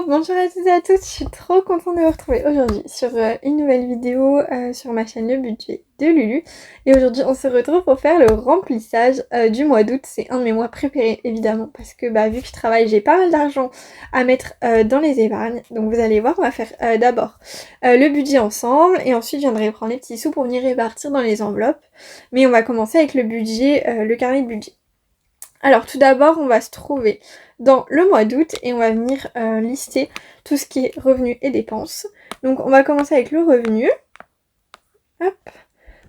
Bonjour à toutes et à tous, je suis trop contente de vous retrouver aujourd'hui sur une nouvelle vidéo sur ma chaîne Le Budget de Lulu. Et aujourd'hui on se retrouve pour faire le remplissage du mois d'août. C'est un de mes mois préférés évidemment parce que vu que je travaille j'ai pas mal d'argent à mettre dans les épargnes. Donc vous allez voir, on va faire d'abord le budget ensemble et ensuite je viendrai prendre les petits sous pour venir répartir dans les enveloppes. Mais on va commencer avec le budget, le carnet de budget. Alors tout d'abord on va se trouver dans le mois d'août et on va venir lister tout ce qui est revenus et dépenses. Donc on va commencer avec le revenu. Hop.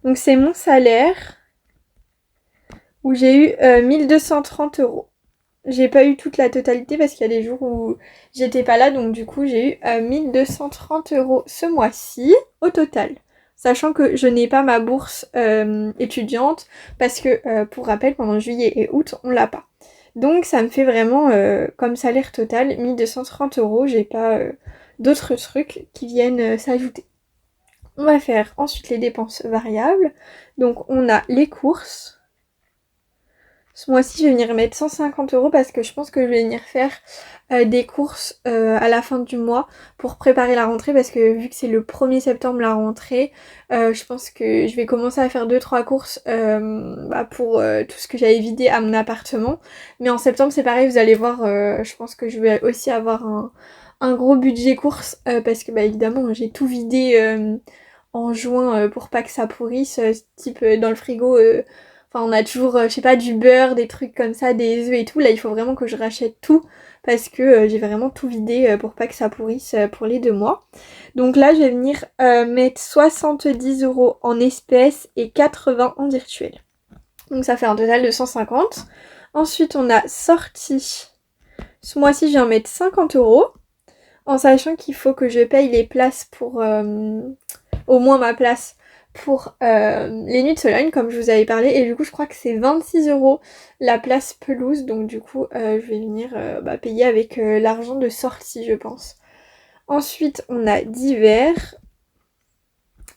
Donc c'est mon salaire où j'ai eu 1230 €. J'ai pas eu toute la totalité parce qu'il y a des jours où j'étais pas là, donc du coup j'ai eu 1230 € ce mois-ci au total. Sachant que je n'ai pas ma bourse étudiante parce que pour rappel pendant juillet et août on l'a pas. Donc ça me fait vraiment comme salaire total 1230 €, j'ai pas d'autres trucs qui viennent s'ajouter. On va faire ensuite les dépenses variables. Donc on a les courses. Ce mois-ci, je vais venir mettre 150 € parce que je pense que je vais venir faire des courses à la fin du mois pour préparer la rentrée parce que vu que c'est le 1er septembre la rentrée, je pense que je vais commencer à faire 2-3 courses pour tout ce que j'avais vidé à mon appartement. Mais en septembre, c'est pareil, vous allez voir, je pense que je vais aussi avoir un gros budget courses parce que évidemment, j'ai tout vidé en juin pour pas que ça pourrisse, type dans le frigo. Enfin, on a toujours, je sais pas, du beurre, des trucs comme ça, des œufs et tout. Là, il faut vraiment que je rachète tout parce que j'ai vraiment tout vidé pour pas que ça pourrisse pour les 2 mois. Donc là, je vais venir mettre 70 € en espèces et 80 en virtuel. Donc ça fait un total de 150. Ensuite, on a sorti. Ce mois-ci, je viens mettre 50 € en sachant qu'il faut que je paye les places pour... au moins ma place pour les nuits de Sologne comme je vous avais parlé, et du coup je crois que c'est 26 € la place pelouse, donc du coup je vais venir payer avec l'argent de sortie je pense. Ensuite on a divers,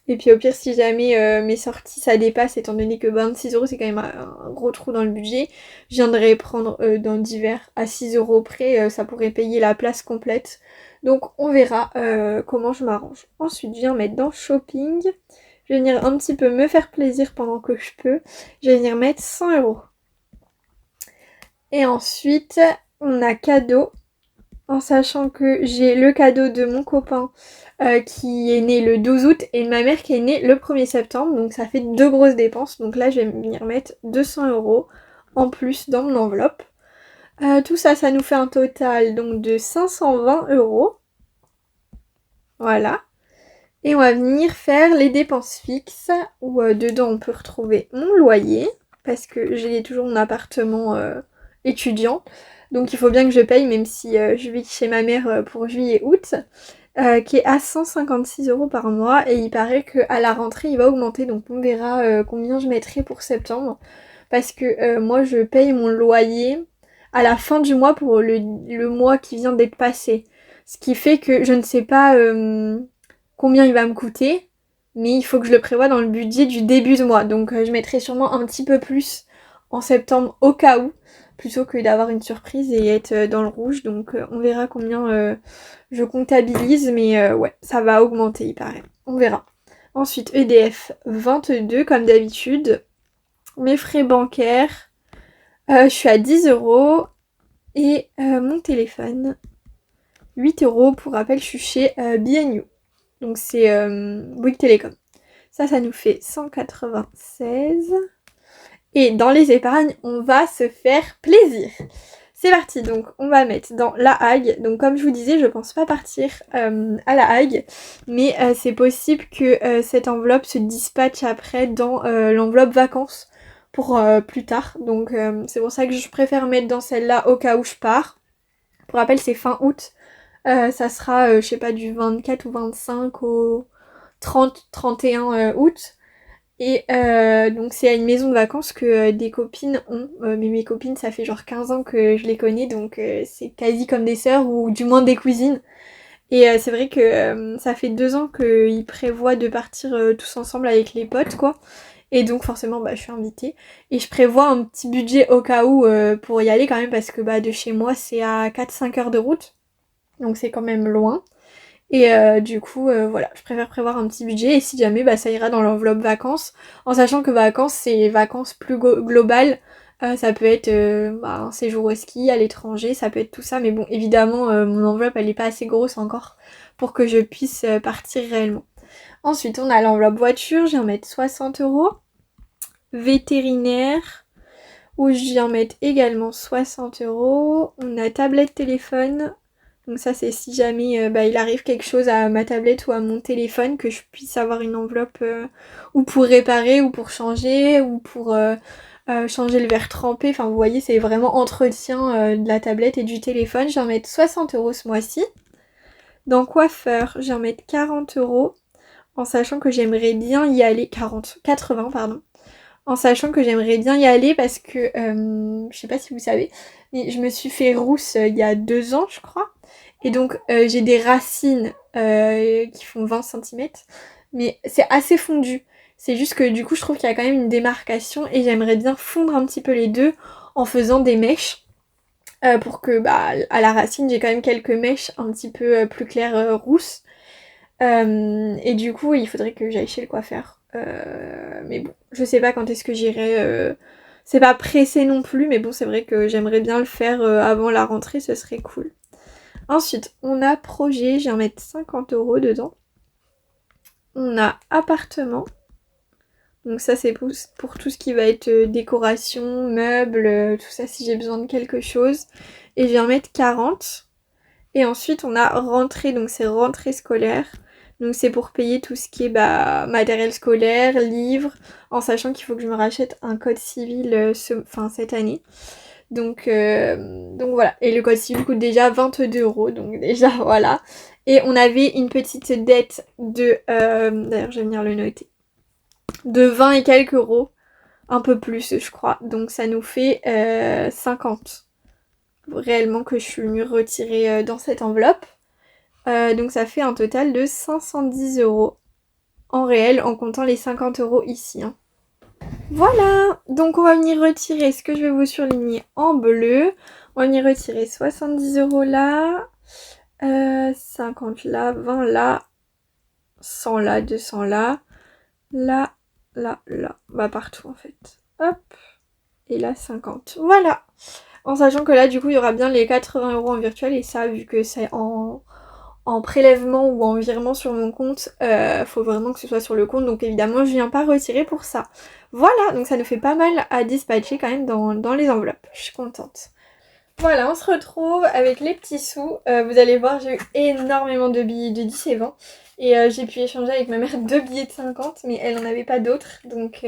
et puis au pire si jamais mes sorties ça dépasse, étant donné que 26 € c'est quand même un gros trou dans le budget, je viendrai prendre dans divers à 6 € près, ça pourrait payer la place complète. Donc on verra comment je m'arrange. Ensuite je viens mettre dans shopping. Je vais venir un petit peu me faire plaisir pendant que je peux. Je vais venir mettre 100 €. Et ensuite, on a cadeau. En sachant que j'ai le cadeau de mon copain qui est né le 12 août et ma mère qui est née le 1er septembre. Donc ça fait 2 grosses dépenses. Donc là, je vais venir mettre 200 € en plus dans mon enveloppe. Tout ça, ça nous fait un total donc de 520 €. Voilà. Et on va venir faire les dépenses fixes, où dedans on peut retrouver mon loyer, parce que j'ai toujours mon appartement étudiant, donc il faut bien que je paye, même si je vis chez ma mère pour juillet-août, qui est à 156 € par mois, et il paraît qu'à la rentrée il va augmenter, donc on verra combien je mettrai pour septembre, parce que moi je paye mon loyer à la fin du mois pour le mois qui vient d'être passé, ce qui fait que je ne sais pas... combien il va me coûter, mais il faut que je le prévoie dans le budget du début de mois. Donc je mettrai sûrement un petit peu plus en septembre au cas où, plutôt que d'avoir une surprise et être dans le rouge. Donc on verra combien je comptabilise, mais ouais, ça va augmenter il paraît. On verra. Ensuite EDF 22 comme d'habitude. Mes frais bancaires, je suis à 10 € et mon téléphone 8 € pour rappel, je suis chez BNU. Donc c'est Bouygues Télécom. Ça nous fait 196. Et dans les épargnes, on va se faire plaisir. C'est parti, donc on va mettre dans la Hague. Donc comme je vous disais, je pense pas partir à la Hague. Mais c'est possible que cette enveloppe se dispatche après dans l'enveloppe vacances pour plus tard. Donc c'est pour ça que je préfère mettre dans celle-là au cas où je pars. Pour rappel, c'est fin août. Ça sera, je sais pas, du 24 ou 25 au 30-31 août. Et donc c'est à une maison de vacances que des copines ont. Mais mes copines, ça fait genre 15 ans que je les connais, donc c'est quasi comme des sœurs, ou du moins des cousines. Et c'est vrai que ça fait 2 ans qu'ils prévoient de partir tous ensemble avec les potes, quoi. Et donc forcément, je suis invitée. Et je prévois un petit budget au cas où pour y aller quand même, parce que de chez moi, c'est à 4-5 heures de route. Donc c'est quand même loin. Et du coup, voilà, je préfère prévoir un petit budget et si jamais, bah ça ira dans l'enveloppe vacances. En sachant que vacances, c'est vacances plus globales. Ça peut être bah, un séjour au ski à l'étranger, ça peut être tout ça. Mais bon, évidemment, mon enveloppe, elle est pas assez grosse encore pour que je puisse partir réellement. Ensuite, on a l'enveloppe voiture, je viens mettre 60 €. Vétérinaire, où je viens mettre également 60 €. On a tablette téléphone. Donc ça c'est si jamais bah, il arrive quelque chose à ma tablette ou à mon téléphone, que je puisse avoir une enveloppe ou pour réparer ou pour changer ou pour changer le verre trempé. Enfin vous voyez c'est vraiment entretien de la tablette et du téléphone. Je vais en mettre 60 € ce mois-ci. Dans coiffeur, je vais en mettre 40 € en sachant que j'aimerais bien y aller. 80 pardon. En sachant que j'aimerais bien y aller parce que, je sais pas si vous savez, mais je me suis fait rousse il y a 2 ans je crois. Et donc j'ai des racines qui font 20 centimètres. Mais c'est assez fondu. C'est juste que du coup je trouve qu'il y a quand même une démarcation et j'aimerais bien fondre un petit peu les deux en faisant des mèches. Pour que bah à la racine j'ai quand même quelques mèches un petit peu plus claires rousses. Et du coup, il faudrait que j'aille chez le coiffeur. Mais bon, je sais pas quand est-ce que j'irai. C'est pas pressé non plus, mais bon, c'est vrai que j'aimerais bien le faire avant la rentrée, ce serait cool. Ensuite, on a projet, je vais en mettre 50 € dedans. On a appartement. Donc ça, c'est pour tout ce qui va être décoration, meubles, tout ça, si j'ai besoin de quelque chose. Et je vais en mettre 40. Et ensuite, on a rentrée, donc c'est rentrée scolaire. Donc c'est pour payer tout ce qui est bah, matériel scolaire, livres, en sachant qu'il faut que je me rachète un code civil cette année. Donc voilà. Et le code civil coûte déjà 22 €, donc déjà voilà. Et on avait une petite dette de... D'ailleurs, je vais venir le noter. De 20 et quelques euros. Un peu plus, je crois. Donc ça nous fait 50 réellement que je suis venue retirer dans cette enveloppe. Donc ça fait un total de 510 € en réel en comptant les 50 € ici. Hein. Voilà, donc on va venir retirer ce que je vais vous surligner en bleu. On va venir retirer 70 € là, 50 là, 20 là, 100 là, 200 là, là, là. Bah partout en fait. Hop, et là 50. Voilà. En sachant que là du coup il y aura bien les 80 € en virtuel et ça vu que c'est en prélèvement ou en virement sur mon compte, faut vraiment que ce soit sur le compte, donc évidemment je viens pas retirer pour ça. Voilà, donc ça nous fait pas mal à dispatcher quand même dans les enveloppes, je suis contente. Voilà, on se retrouve avec les petits sous. Vous allez voir, j'ai eu énormément de billets de 10 et 20. Et j'ai pu échanger avec ma mère 2 billets de 50, mais elle n'en avait pas d'autres. Donc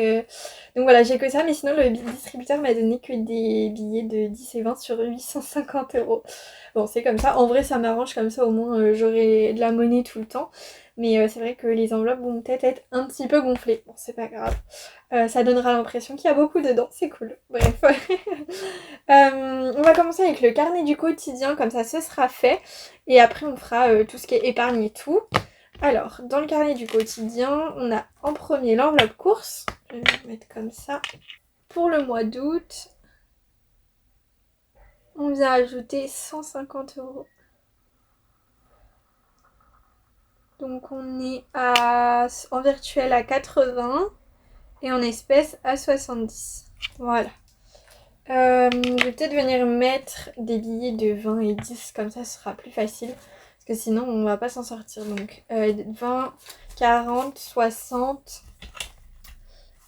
voilà, j'ai que ça. Mais sinon, le distributeur m'a donné que des billets de 10 et 20 sur 850 €. Bon, c'est comme ça. En vrai, ça m'arrange comme ça. Au moins, j'aurai de la monnaie tout le temps. Mais c'est vrai que les enveloppes vont peut-être être un petit peu gonflées. Bon, c'est pas grave. Ça donnera l'impression qu'il y a beaucoup dedans. C'est cool. Bref. On va commencer avec le carnet du quotidien, comme ça ce sera fait. Et après on fera tout ce qui est épargne et tout. Alors, dans le carnet du quotidien, on a en premier l'enveloppe course. Je vais le mettre comme ça. Pour le mois d'août, on vient ajouter 150 €. Donc on est en virtuel à 80 et en espèces à 70. Voilà. Je vais peut-être venir mettre des billets de 20 et 10, comme ça ce sera plus facile. Parce que sinon on va pas s'en sortir. Donc 20, 40, 60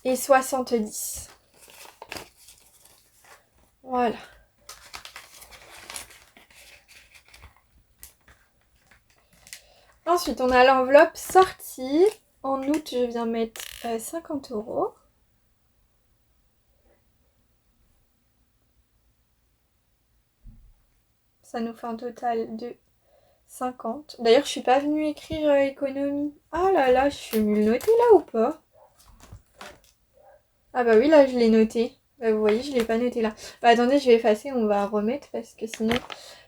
et 70. Voilà. Ensuite on a l'enveloppe sortie. En août je viens mettre 50 €. Ça nous fait un total de 50. D'ailleurs, je suis pas venue écrire économie. Ah là là, je suis venue le noter là ou pas? Ah bah oui, là je l'ai noté. Bah, vous voyez, je l'ai pas noté là. Bah attendez, je vais effacer, on va remettre parce que sinon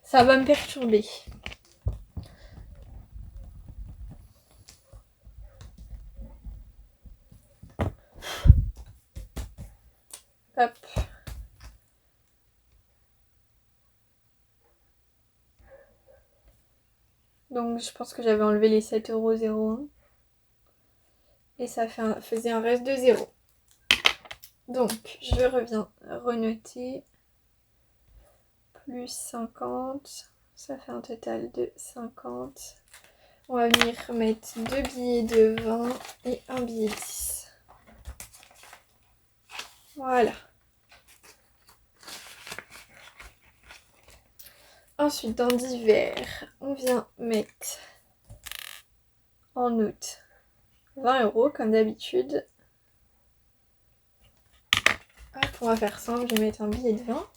ça va me perturber. Hop. Donc je pense que j'avais enlevé les 7,01 €. Et ça faisait un reste de 0. Donc je reviens renoter. Plus 50. Ça fait un total de 50. On va venir mettre 2 billets de 20 et un billet de 10. Voilà. Ensuite, dans divers, on vient mettre en août 20 € comme d'habitude. Hop, on va faire simple, je vais mettre un billet de 20.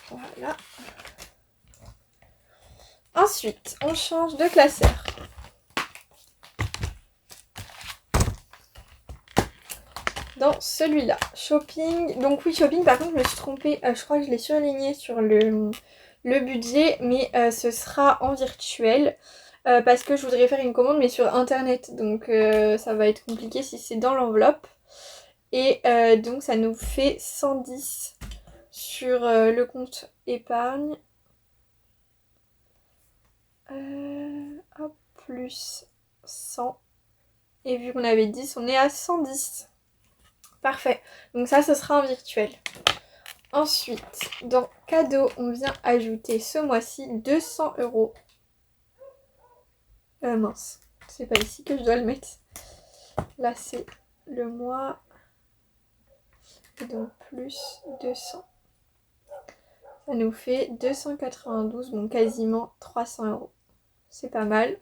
Voilà. Ensuite, on change de classeur. Dans celui-là, shopping. Donc oui, shopping, par contre, je me suis trompée. Je crois que je l'ai surligné sur le budget, mais ce sera en virtuel. Parce que je voudrais faire une commande, mais sur internet. Donc ça va être compliqué si c'est dans l'enveloppe. Et donc ça nous fait 110 sur le compte épargne. Hop, plus 100. Et vu qu'on avait 10, on est à 110. Parfait. Donc ça, ce sera en virtuel. Ensuite, dans cadeau, on vient ajouter ce mois-ci 200 €. Mince, c'est pas ici que je dois le mettre. Là, c'est le mois. Et donc, plus 200. Ça nous fait 292, donc quasiment 300 €. C'est pas mal.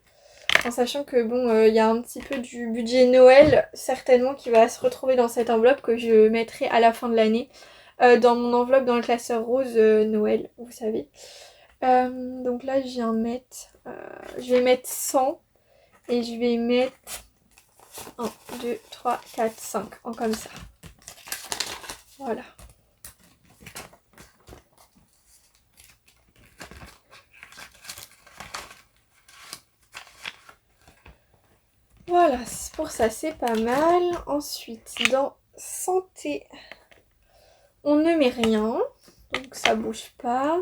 En sachant que bon, il y a un petit peu du budget Noël, certainement, qui va se retrouver dans cette enveloppe que je mettrai à la fin de l'année. Dans mon enveloppe dans le classeur rose Noël, vous savez. Donc là, je vais mettre 100 et je vais mettre 1, 2, 3, 4, 5 en comme ça. Voilà. Voilà, pour ça c'est pas mal. Ensuite, dans santé, on ne met rien, donc ça bouge pas.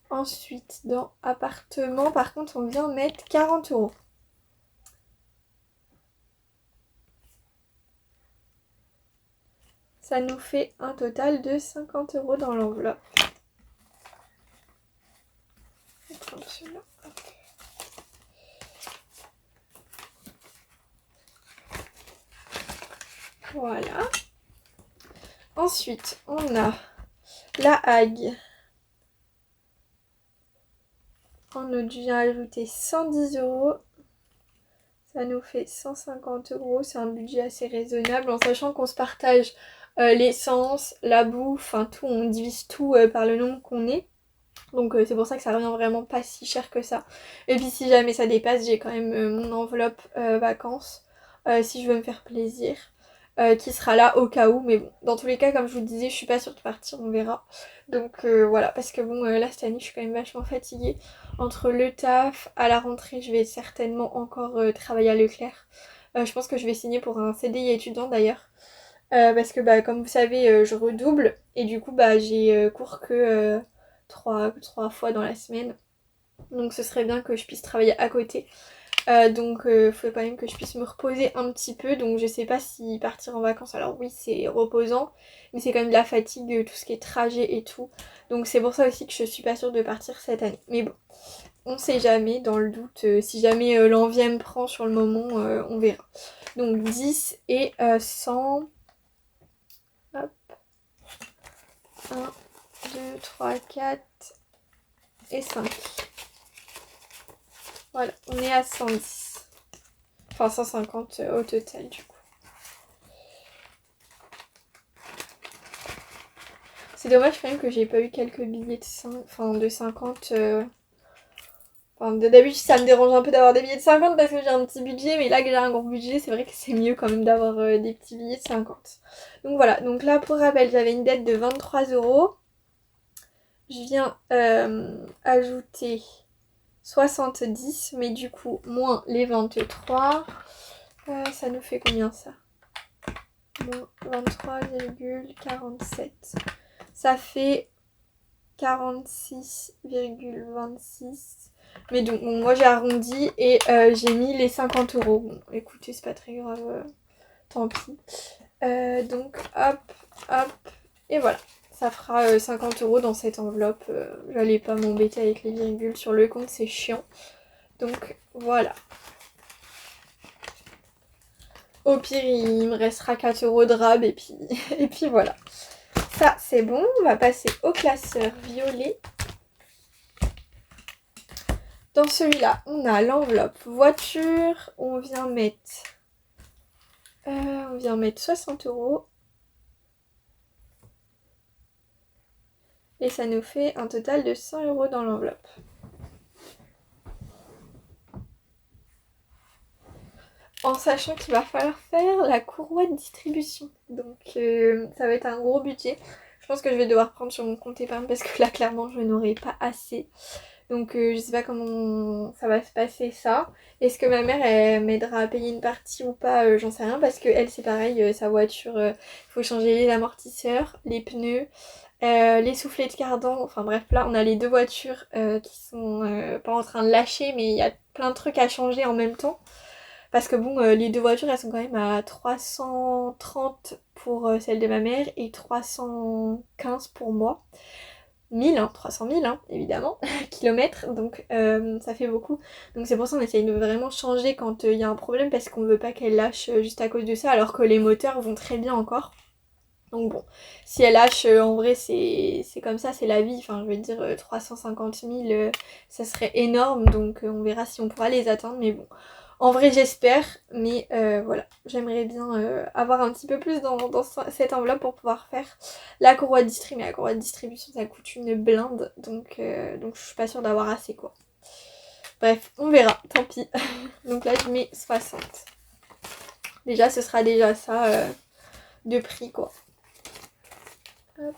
Ensuite, dans appartement, par contre, on vient mettre 40 €. Ça nous fait un total de 50 € dans l'enveloppe. Voilà. Ensuite, on a la Hague. On a dû ajouter 110 €. Ça nous fait 150 €. C'est un budget assez raisonnable en sachant qu'on se partage l'essence, la bouffe, enfin tout, on divise tout par le nombre qu'on est. Donc c'est pour ça que ça revient vraiment pas si cher que ça. Et puis si jamais ça dépasse, j'ai quand même mon enveloppe vacances si je veux me faire plaisir. Qui sera là au cas où, mais bon, dans tous les cas, comme je vous le disais, je suis pas sûre de partir, on verra. Donc voilà, parce que bon, là cette année, je suis quand même vachement fatiguée. Entre le taf, à la rentrée, je vais certainement encore travailler à Leclerc. Je pense que je vais signer pour un CDI étudiant d'ailleurs. Parce que bah, comme vous savez, je redouble et du coup, bah, j'ai cours que 3 fois dans la semaine. Donc ce serait bien que je puisse travailler à côté. Donc il faut quand même que je puisse me reposer un petit peu. Donc je sais pas si partir en vacances, alors oui c'est reposant, mais c'est quand même de la fatigue, tout ce qui est trajet et tout. Donc c'est pour ça aussi que je suis pas sûre de partir cette année. Mais bon, on sait jamais, dans le doute, si jamais l'envie me prend sur le moment, on verra. Donc 10 et 100. Hop. 1, 2, 3, 4 et 5. Voilà, on est à 110. Enfin 150 au total du coup. C'est dommage quand même que j'ai pas eu quelques billets de 50. Enfin, d'habitude ça me dérange un peu d'avoir des billets de 50 parce que j'ai un petit budget, mais là que j'ai un gros budget, c'est vrai que c'est mieux quand même d'avoir des petits billets de 50. Donc voilà, donc là pour rappel, j'avais une dette de 23 €. Je viens ajouter 70, mais du coup moins les 23. Ça nous fait combien ça? Moins 23,47. Ça fait 46,26. Mais donc bon, moi j'ai arrondi et j'ai mis les 50 €. Bon écoutez, c'est pas très grave, tant pis. Donc hop, hop, et voilà. Ça fera 50 € dans cette enveloppe. J'allais pas m'embêter avec les virgules sur le compte, c'est chiant. Donc voilà. Au pire, il me restera 4 € de rab et puis, et puis voilà. Ça, c'est bon. On va passer au classeur violet. Dans celui-là, on a l'enveloppe voiture. On vient mettre 60 €. Et ça nous fait un total de 100 € dans l'enveloppe. En sachant qu'il va falloir faire la courroie de distribution. Donc ça va être un gros budget. Je pense que je vais devoir prendre sur mon compte épargne parce que là clairement je n'aurai pas assez. Donc je sais pas comment ça va se passer ça. Est-ce que ma mère elle m'aidera à payer une partie ou pas, j'en sais rien. Parce que elle c'est pareil, sa voiture, il faut changer les amortisseurs, les pneus, les soufflets de cardan. Enfin bref, là on a les deux voitures qui sont pas en train de lâcher, mais il y a plein de trucs à changer en même temps. Parce que bon, les deux voitures, elles sont quand même à 330 pour celle de ma mère et 315 pour moi. 1000, hein, 300 000, hein, évidemment, kilomètres, donc ça fait beaucoup. Donc c'est pour ça qu'on essaye de vraiment changer quand il y a un problème parce qu'on veut pas qu'elle lâche juste à cause de ça, alors que les moteurs vont très bien encore. Donc bon, si elle lâche, en vrai c'est comme ça, c'est la vie. Enfin, je veux dire, 350 000, ça serait énorme, donc on verra si on pourra les atteindre, mais bon. En vrai j'espère, mais voilà, j'aimerais bien avoir un petit peu plus dans cette enveloppe pour pouvoir faire la courroie de distribution. Mais la courroie de distribution ça coûte une blinde, donc je suis pas sûre d'avoir assez quoi. Bref, on verra, tant pis. Donc là je mets 60. Déjà ce sera déjà ça de prix quoi. Hop.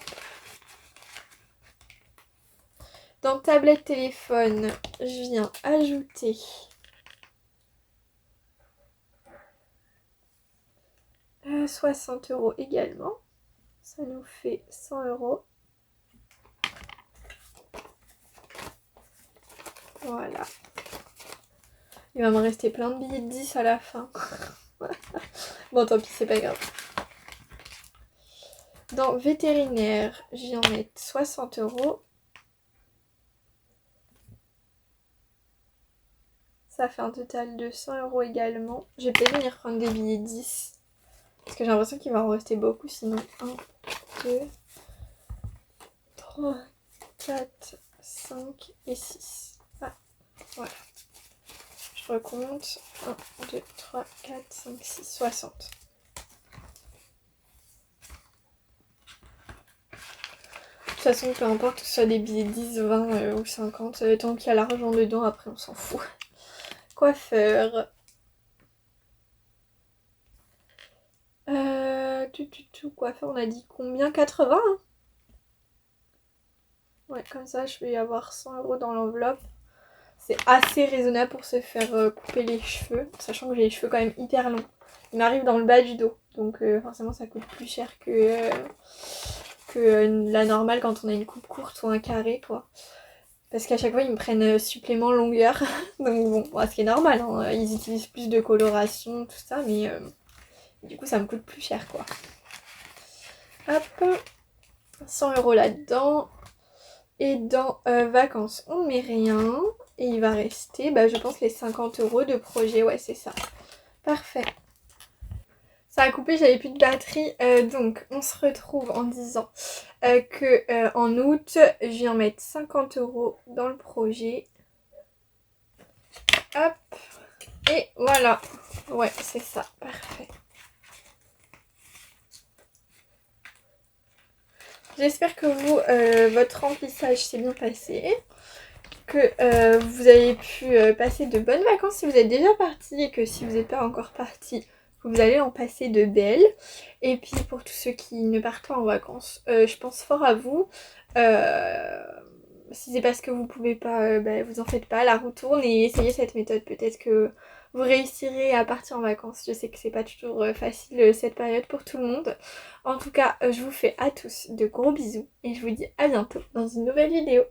Dans tablette téléphone, je viens ajouter 60 € également. Ça nous fait 100 €. Voilà. Il va me rester plein de billets de 10 à la fin. Bon, tant pis, c'est pas grave. Dans vétérinaire, je viens mettre 60 €. Ça fait un total de 100 € également. Je vais peut-être venir prendre des billets de 10. Parce que j'ai l'impression qu'il va en rester beaucoup sinon. 1, 2, 3, 4, 5 et 6. Ah, voilà. Je recompte. 1, 2, 3, 4, 5, 6, 60. De toute façon, peu importe que ce soit des billets 10, 20 ou 50, tant qu'il y a l'argent dedans, après on s'en fout. Coiffeur. Coiffeur, on a dit combien? 80 hein. Ouais, comme ça je vais avoir 100 € dans l'enveloppe. C'est assez raisonnable pour se faire couper les cheveux, sachant que j'ai les cheveux quand même hyper longs. Ils m'arrivent dans le bas du dos, donc forcément ça coûte plus cher que la normale quand on a une coupe courte ou un carré quoi. Parce qu'à chaque fois ils me prennent supplément longueur, donc bon, ce qui est normal, hein. Ils utilisent plus de coloration, tout ça, mais du coup ça me coûte plus cher quoi. Hop, 100 € là-dedans. Et dans vacances, on met rien. Et il va rester, je pense, les 50 € de projet. Ouais, c'est ça. Parfait. Ça a coupé, j'avais plus de batterie. Donc, on se retrouve en disant que en août, je viens mettre 50 € dans le projet. Hop. Et voilà. Ouais, c'est ça. Parfait. J'espère que vous, votre remplissage s'est bien passé. Que vous avez pu passer de bonnes vacances si vous êtes déjà parti et que si vous n'êtes pas encore parti, vous allez en passer de belles. Et puis pour tous ceux qui ne partent pas en vacances, je pense fort à vous. Si c'est parce que vous pouvez pas, vous en faites pas, la roue tourne et essayez cette méthode. Peut-être que vous réussirez à partir en vacances. Je sais que c'est pas toujours facile cette période pour tout le monde. En tout cas, je vous fais à tous de gros bisous et je vous dis à bientôt dans une nouvelle vidéo.